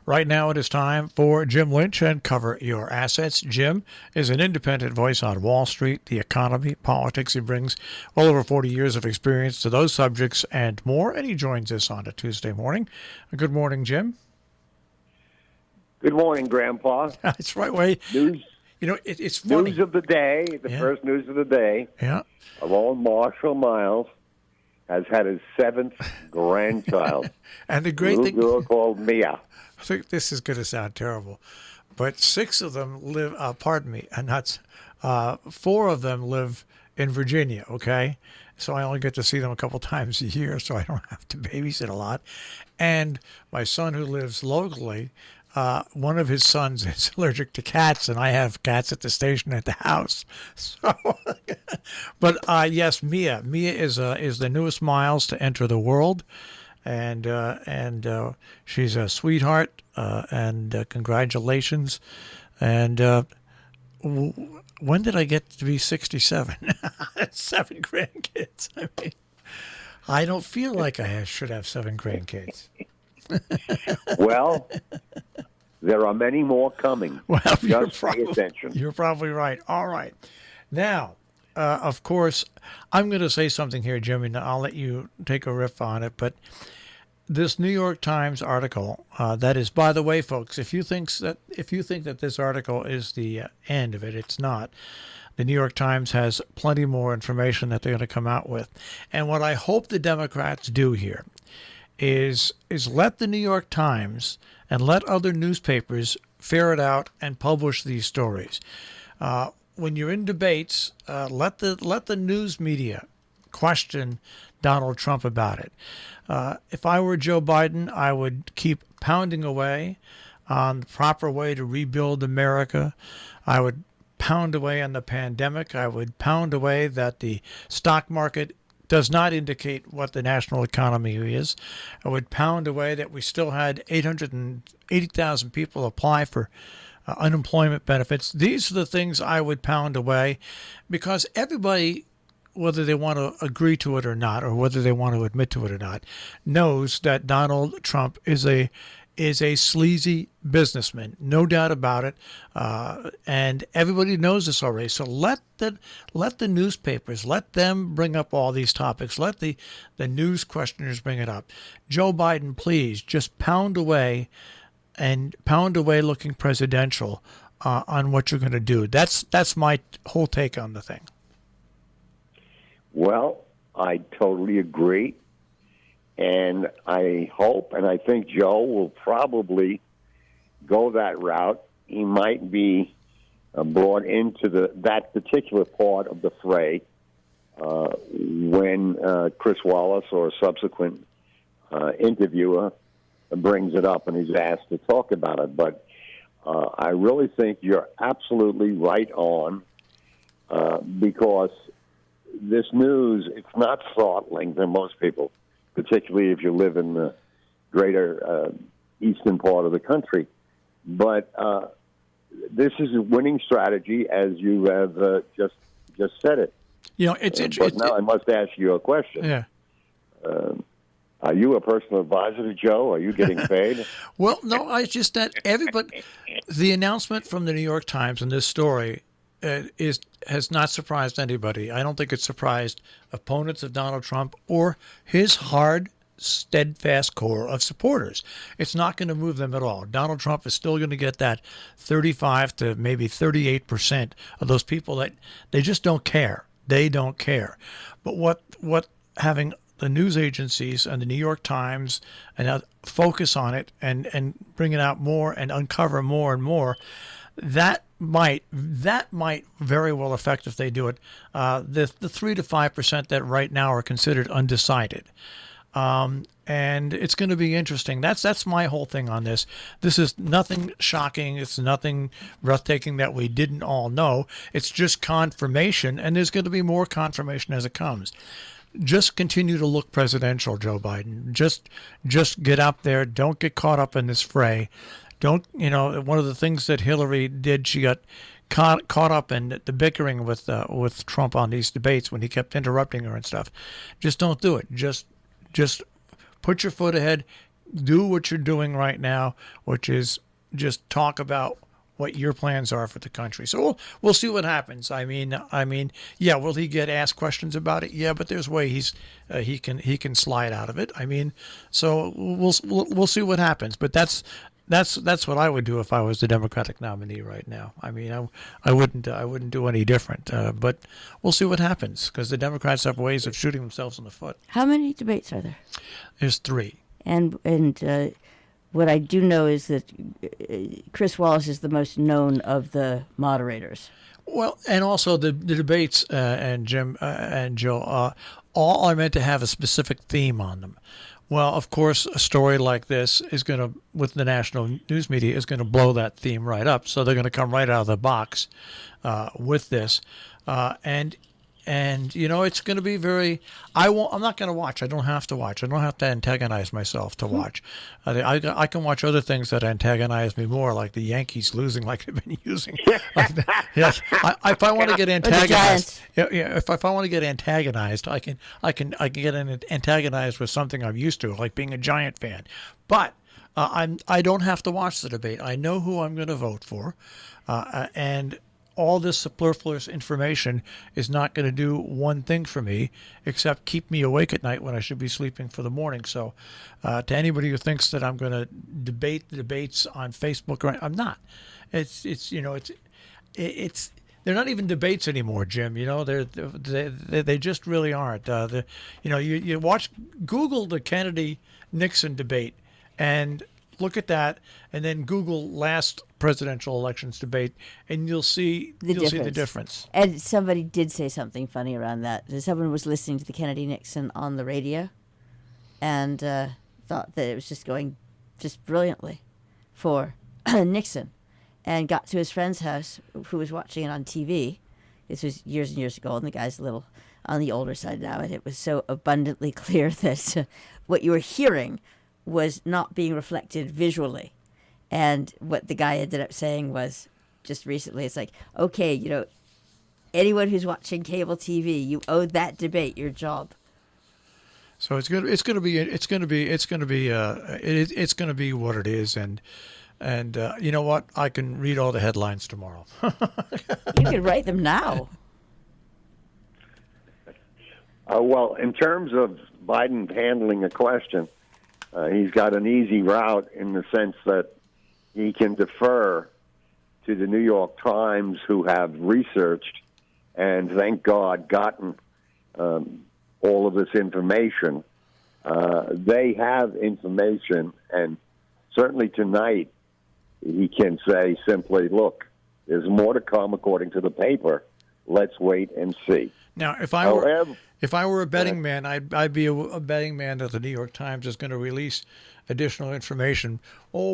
Right now it is time for Jim Lynch and Cover Your Assets. Jim is an independent voice on Wall Street, the economy, politics. He brings well over 40 years of experience to those subjects and more, and he joins us on a Tuesday morning. Good morning, Jim. Good morning, Grandpa. That's right way. News. You know, it's funny. News of the day, first news of the day. Yeah. Alone Marshall Miles has had his 7th grandchild. And the great thing, little girl called Mia. I think this is going to sound terrible, but 6 of them live, and that's 4 of them live in Virginia, okay? So I only get to see them a couple times a year, so I don't have to babysit a lot. And my son who lives locally, one of his sons is allergic to cats, and I have cats at the station at the house. So, but yes, Mia is the newest Miles to enter the world. And she's a sweetheart, and congratulations. And when did I get to be 67? 7 grandkids. I mean, I don't feel like I should have 7 grandkids. Well, there are many more coming. Well, just pay attention. You're probably right. All right. Now, of course, I'm going to say something here, Jimmy, and I'll let you take a riff on it, but this New York Times article, that is, by the way, folks, if you think that this article is the end of it, it's not. The New York Times has plenty more information that they're going to come out with. And what I hope the Democrats do here is let the New York Times and let other newspapers ferret out and publish these stories. When you're in debates, let the news media question Donald Trump about it. If I were Joe Biden, I would keep pounding away on the proper way to rebuild America. I would pound away on the pandemic. I would pound away that the stock market does not indicate what the national economy is. I would pound away that we still had 880,000 people apply for unemployment benefits. These are the things I would pound away, because everybody, whether they want to agree to it or not, or whether they want to admit to it or not, knows that Donald Trump is a sleazy businessman, no doubt about it, and everybody knows this already. So let the newspapers, let them bring up all these topics. Let the news questioners bring it up. Joe Biden, please just pound away looking presidential on what you're going to do. That's my whole take on the thing. Well, I totally agree. And I hope, and I think Joe will probably go that route. He might be brought into that particular part of the fray when Chris Wallace or a subsequent interviewer brings it up and he's asked to talk about it. But I really think you're absolutely right on, because this news, it's not throttling to most people, particularly if you live in the greater eastern part of the country. But this is a winning strategy, as you have just said it. You know, it's but now I must ask you a question. Yeah. Are you a personal advisor to Joe? Are you getting paid? Well, no, I just that everybody. The announcement from the New York Times in this story has not surprised anybody. I don't think it surprised opponents of Donald Trump or his hard, steadfast core of supporters. It's not going to move them at all. Donald Trump is still going to get that 35 to maybe 38% of those people that they just don't care. They don't care. But what having the news agencies and the New York Times and focus on it and bring it out more and uncover more and more, that might very well affect, if they do it, the 3 to 5% that right now are considered undecided. And it's going to be interesting. That's my whole thing on this. This is nothing shocking. It's nothing breathtaking that we didn't all know. It's just confirmation, and there's going to be more confirmation as it comes. Just continue to look presidential, Joe Biden. Just get up there. Don't get caught up in this fray. Don't, one of the things that Hillary did, she got caught up in the bickering with Trump on these debates when he kept interrupting her and stuff. Just don't do it. Just put your foot ahead, do what you're doing right now, which is just talk about what your plans are for the country. So we'll see what happens. I mean, yeah, will he get asked questions about it? Yeah, but there's ways he can slide out of it. I mean, so we'll see what happens. But that's what I would do if I was the Democratic nominee right now. I mean, I wouldn't do any different. But we'll see what happens because the Democrats have ways of shooting themselves in the foot. How many debates are there? There's 3. And what I do know is that Chris Wallace is the most known of the moderators. Well, and also the debates and Jim and Joe all are meant to have a specific theme on them. Well, of course, a story like this is going to, with the national news media, is going to blow that theme right up. So they're going to come right out of the box with this, and it's going to be very. I'm not going to watch. I don't have to watch. I don't have to antagonize myself to watch. I can watch other things that antagonize me more, like the Yankees losing, like they've been using. If I want to get antagonized, if I want to get antagonized, I can get antagonized with something I'm used to, like being a Giant fan. But I don't have to watch the debate. I know who I'm going to vote for, and all this superfluous information is not going to do one thing for me except keep me awake at night when I should be sleeping for the morning. So to anybody who thinks that I'm going to debate the debates on Facebook, I'm not. It's they're not even debates anymore, Jim. They just really aren't. You watch, Google the Kennedy Nixon debate and look at that, and then Google last presidential elections debate, and you'll see the difference. And somebody did say something funny around that. Someone was listening to the Kennedy Nixon on the radio, and thought that it was just going just brilliantly for Nixon, and got to his friend's house who was watching it on TV. This was years and years ago, and the guy's a little on the older side now, and it was so abundantly clear that what you were hearing was not being reflected visually. And what the guy ended up saying was, just recently, it's like, okay, anyone who's watching cable TV, you owe that debate your job. So it's going to be what it is, and you know what? I can read all the headlines tomorrow. You can write them now. Well, in terms of Biden handling a question, he's got an easy route in the sense that he can defer to the New York Times, who have researched and, thank God, gotten all of this information. They have information, and certainly tonight he can say simply, look, there's more to come according to the paper. Let's wait and see. Now, if I were a betting man, I'd be a betting man that the New York Times is going to release additional information,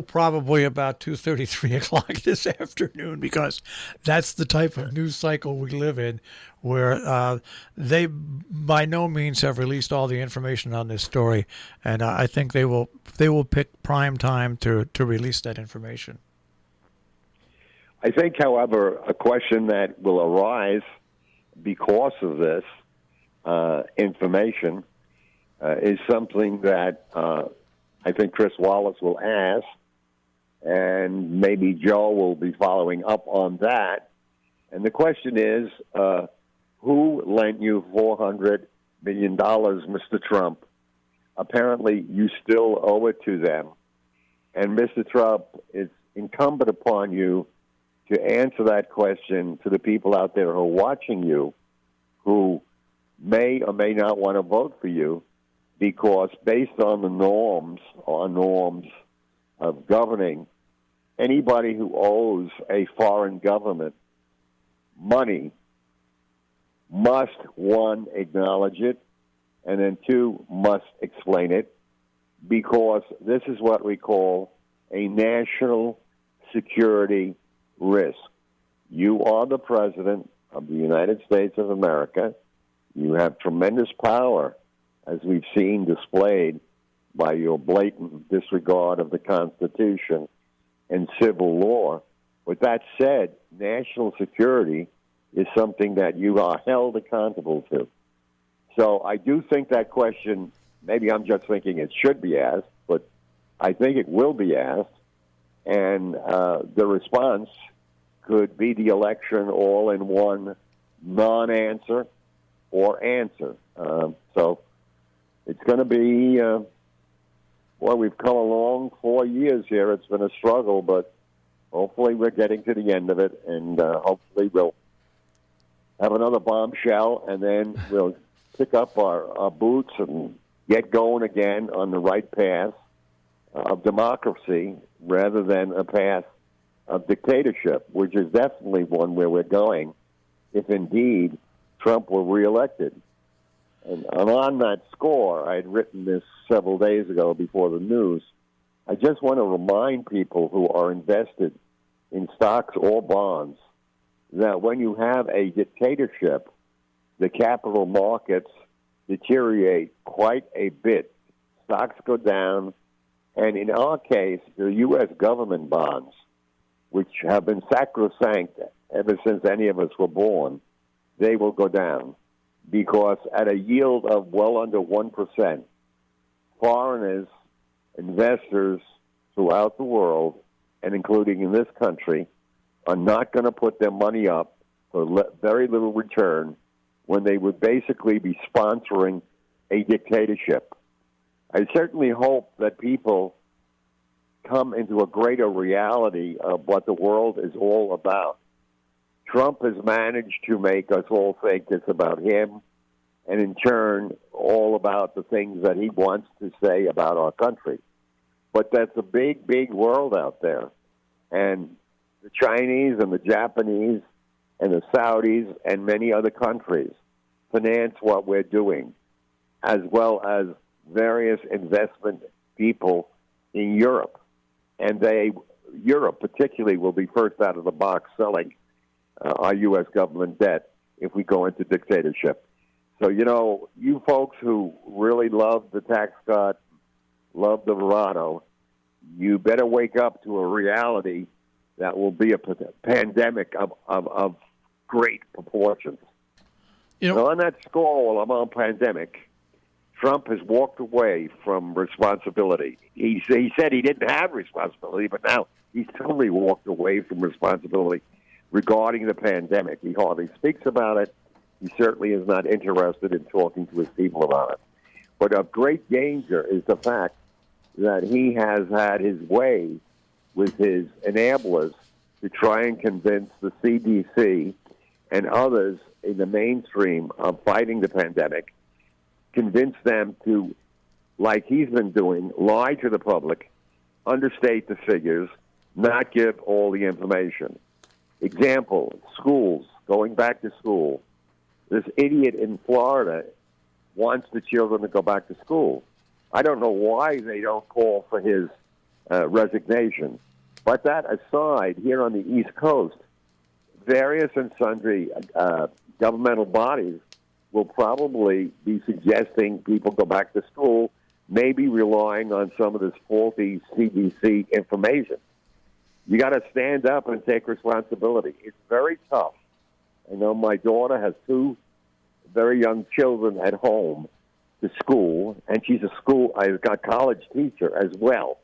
probably about 2:30, 3 o'clock this afternoon, because that's the type of news cycle we live in, where they by no means have released all the information on this story, and I think they will pick prime time to release that information. I think, however, a question that will arise because of this information is something that I think Chris Wallace will ask, and maybe Joe will be following up on that. And the question is, who lent you $400 million, Mr. Trump? Apparently, you still owe it to them. And, Mr. Trump, it's incumbent upon you to answer that question to the people out there who are watching you, who may or may not want to vote for you, because based on the norms of governing, anybody who owes a foreign government money must, one, acknowledge it, and then two, must explain it, because this is what we call a national security risk. You are the president of the United States of America. You have tremendous power, as we've seen displayed by your blatant disregard of the Constitution and civil law. With that said, national security is something that you are held accountable to. So I do think that question, maybe I'm just thinking it should be asked, but I think it will be asked, and the response could be the election all in one non-answer or answer. So it's going to be, well, we've come along 4 years here. It's been a struggle, but hopefully we're getting to the end of it, and hopefully we'll have another bombshell, and then we'll pick up our boots and get going again on the right path of democracy rather than a path of dictatorship, which is definitely one where we're going if indeed Trump were reelected. And on that score, I had written this several days ago before the news. I just want to remind people who are invested in stocks or bonds that when you have a dictatorship, the capital markets deteriorate quite a bit. Stocks go down, and in our case, the U.S. government bonds, which have been sacrosanct ever since any of us were born, they will go down because at a yield of well under 1%, foreigners, investors throughout the world, and including in this country, are not going to put their money up for very little return when they would basically be sponsoring a dictatorship. I certainly hope that people come into a greater reality of what the world is all about. Trump has managed to make us all think it's about him, and in turn, all about the things that he wants to say about our country. But that's a big, big world out there. And the Chinese and the Japanese and the Saudis and many other countries finance what we're doing, as well as various investment people in Europe. And Europe particularly will be first out of the box selling our U.S. government debt if we go into dictatorship. So, you folks who really love the tax cut, love the bravado, you better wake up to a reality that will be a pandemic of great proportions. On that score, while I'm on pandemic, Trump has walked away from responsibility. He said he didn't have responsibility, but now he's totally walked away from responsibility regarding the pandemic. He hardly speaks about it. He certainly is not interested in talking to his people about it. But of great danger is the fact that he has had his way with his enablers to try and convince the CDC and others in the mainstream of fighting the pandemic, convince them to, like he's been doing, lie to the public, understate the figures, not give all the information. Example, schools, going back to school. This idiot in Florida wants the children to go back to school. I don't know why they don't call for his resignation. But that aside, here on the East Coast, various and sundry governmental bodies will probably be suggesting people go back to school, maybe relying on some of this faulty CDC information. You got to stand up and take responsibility. It's very tough. I know my daughter has two very young children at home to school, and she's a college teacher as well.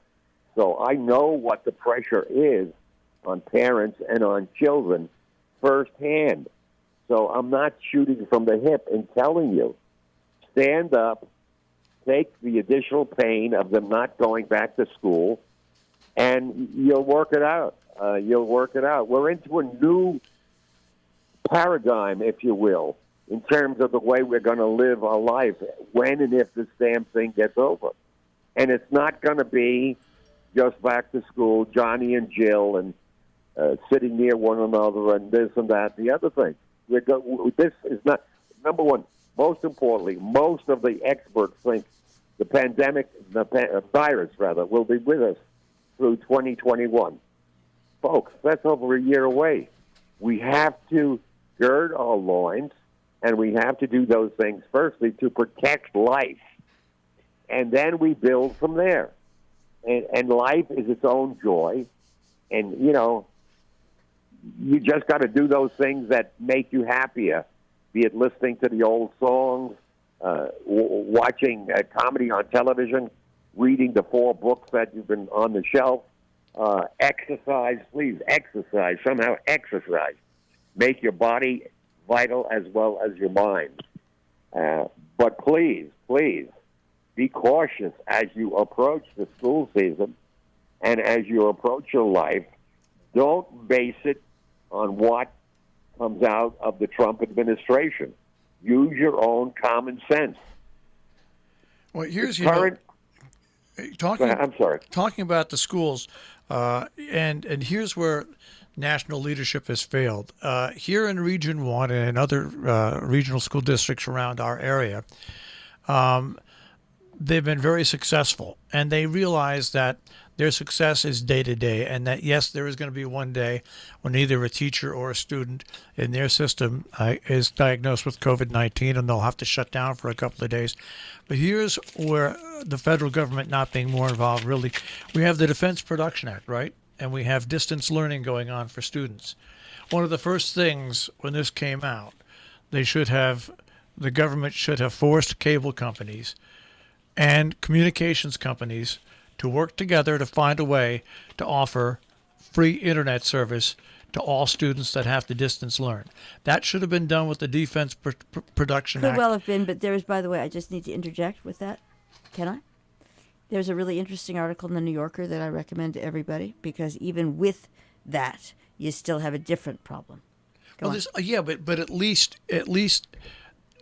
So I know what the pressure is on parents and on children firsthand. So I'm not shooting from the hip and telling you, stand up, take the additional pain of them not going back to school, and you'll work it out. We're into a new paradigm, if you will, in terms of the way we're going to live our life when and if this damn thing gets over. And it's not going to be just back to school, Johnny and Jill, and sitting near one another and this and that, the other thing. This is not, number one, most importantly, most of the experts think the virus will be with us through 2021. Folks, that's over a year away. We have to gird our loins, and we have to do those things, firstly, to protect life. And then we build from there. And life is its own joy. And, you just got to do those things that make you happier, be it listening to the old songs, watching comedy on television, reading the 4 books that you've been on the shelf. Exercise, please exercise. Somehow exercise. Make your body vital as well as your mind. But please, please, be cautious as you approach the school season and as you approach your life. Don't base it on what comes out of the Trump administration. Use your own common sense. Well, here's I'm sorry. Talking about the schools, and here's where national leadership has failed. Here in Region 1 and in other regional school districts around our area, they've been very successful, and they realize that their success is day to day, and that yes, there is going to be one day when either a teacher or a student in their system is diagnosed with COVID-19, and they'll have to shut down for a couple of days. But here's where the federal government not being more involved, really, we have the Defense Production Act, right? And we have distance learning going on for students. One of the first things when this came out, the government should have forced cable companies and communications companies to work together to find a way to offer free internet service to all students that have to distance learn. That should have been done with the Defense Production Act. Could well have been, but there's, by the way, I just need to interject with that. Can I? There's a really interesting article in the New Yorker that I recommend to everybody, because even with that, you still have a different problem. But at least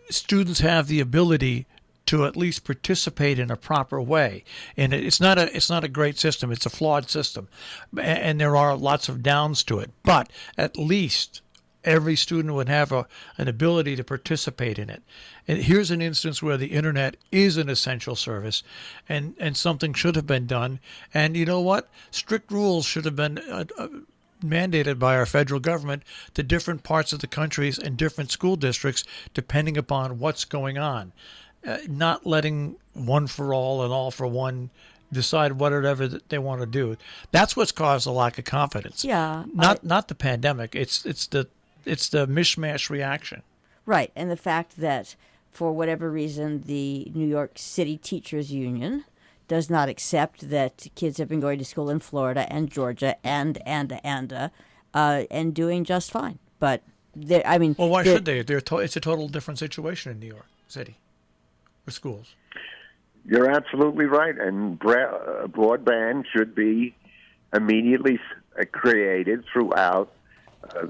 students have the ability to at least participate in a proper way. And it's not a great system. It's a flawed system. And there are lots of downs to it. But at least every student would have an ability to participate in it. And here's an instance where the internet is an essential service, and something should have been done. And you know what? Strict rules should have been mandated by our federal government to different parts of the countries and different school districts, depending upon what's going on. Not letting one for all and all for one decide whatever that they want to do. That's what's caused a lack of confidence. Yeah. Not the pandemic. It's the mishmash reaction. Right, and the fact that for whatever reason the New York City Teachers Union does not accept that kids have been going to school in Florida and Georgia and doing just fine. But well, why should they? It's a total different situation in New York City. For schools. You're absolutely right, and broadband should be immediately created throughout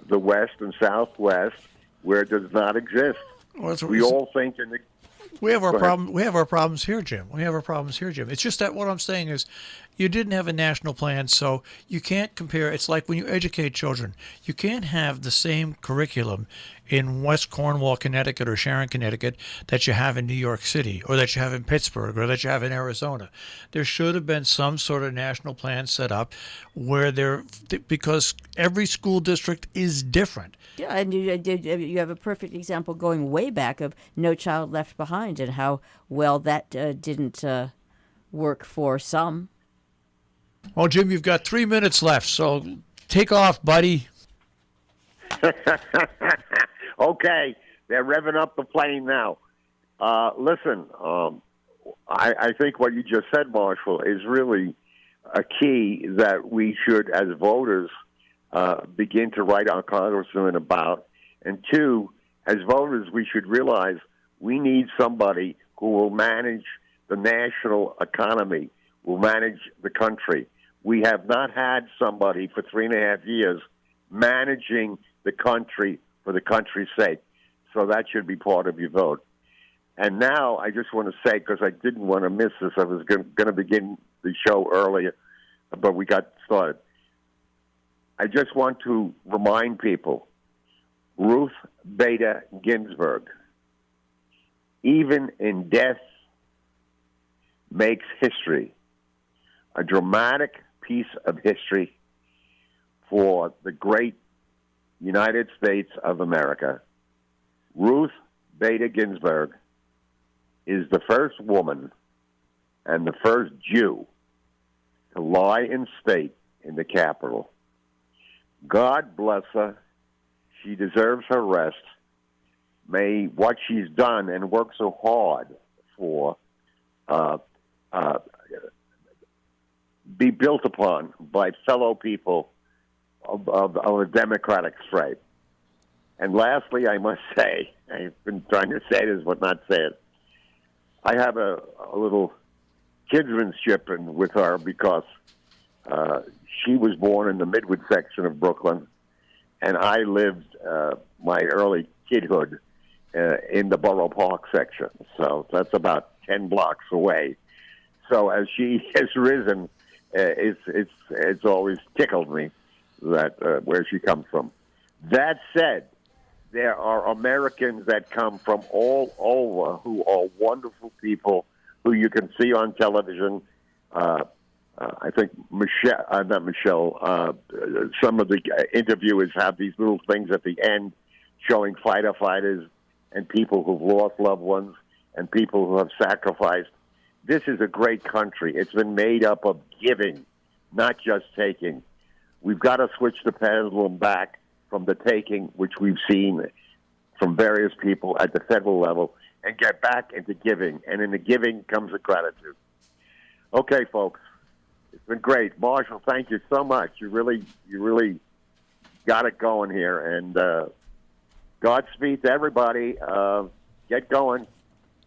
the West and Southwest where it does not exist. Well, we all think in the... We have our problem. We have our problems here, Jim. It's just that what I'm saying is, you didn't have a national plan, so you can't compare. It's like when you educate children, you can't have the same curriculum in West Cornwall, Connecticut, or Sharon, Connecticut, that you have in New York City, or that you have in Pittsburgh, or that you have in Arizona. There should have been some sort of national plan set up because every school district is different. Yeah, and you have a perfect example going way back of No Child Left Behind and how well that didn't work for some. Well, Jim, you've got 3 minutes left, so take off, buddy. Okay, they're revving up the plane now. Listen, I think what you just said, Marshall, is really a key that we should, as voters, begin to write our congressmen about. And two, as voters, we should realize we need somebody who will manage the national economy, will manage the country. We have not had somebody for 3.5 years managing the country for the country's sake. So that should be part of your vote. And now I just want to say, because I didn't want to miss this, I was going to begin the show earlier, but we got started. I just want to remind people, Ruth Bader Ginsburg, even in death, makes history, a dramatic piece of history for the great United States of America. Ruth Bader Ginsburg is the first woman and the first Jew to lie in state in the Capitol. God bless her. She deserves her rest. May what she's done and worked so hard for be built upon by fellow people of a democratic stripe. And lastly, I must say, I've been trying to say this but not say it, I have a little kinsmanship with her because she was born in the Midwood section of Brooklyn, and I lived my early kidhood in the Borough Park section. So that's about 10 blocks away. So as she has risen, it's always tickled me that where she comes from. That said, there are Americans that come from all over who are wonderful people who you can see on television. I think some of the interviewers have these little things at the end showing fighter fighters and people who've lost loved ones and people who have sacrificed. This is a great country. It's been made up of giving, not just taking. We've got to switch the pendulum back from the taking, which we've seen from various people at the federal level, and get back into giving. And in the giving comes the gratitude. Okay, folks. It's been great. Marshall, thank you so much. You really got it going here. And Godspeed to everybody. Get going.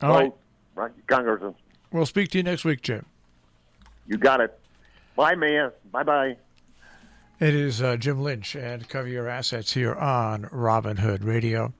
All right. Congressman. We'll speak to you next week, Jim. You got it. Bye, Mia. Bye-bye. It is Jim Lynch and Cover Your Assets here on Robin Hood Radio.